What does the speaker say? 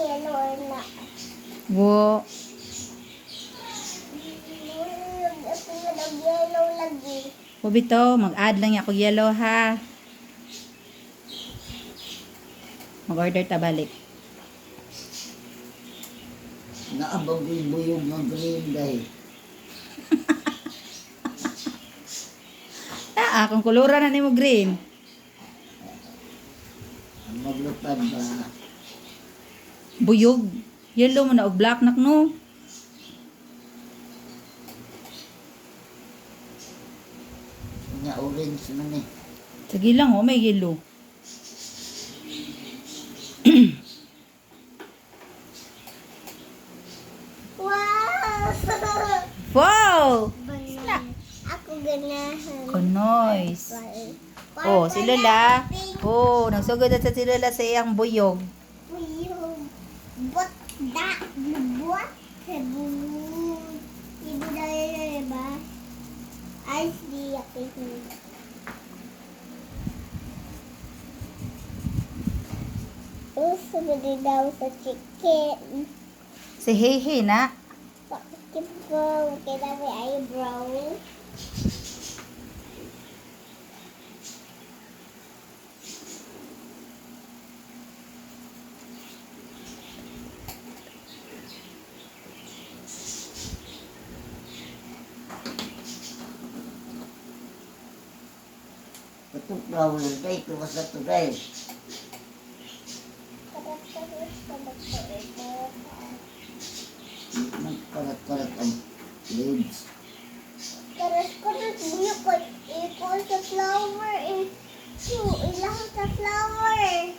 yellow or not. Wo. Ako nga daw yellow lagi. Bobito, mag-add lang ako yellow ha. Mag-order ta balik. Naabagoy-buyog ng green dahil. Kung kulura na ni mo green. Ang maglupad ba? Buyog. Yellow mo na og black nak no. Nga orange man eh. Sige lang oh, may yellow. Wow! Wow! Banana. Ako ganahan. Kunoys. Oh, si Lola. Oh, nagsugod na sa si Lola sa iyang buyog. But that buat sebu ibu dari ba? Ay di ako. Sabi daw sa chicken. Si Hey na. Bakit ba? Kaya may eyebrow. Patok flower day, tuwas na to day. Nagkarat-karat ang leaves. Karas-karas niyo ko. Ikaw sa flower. Ilang sa flower.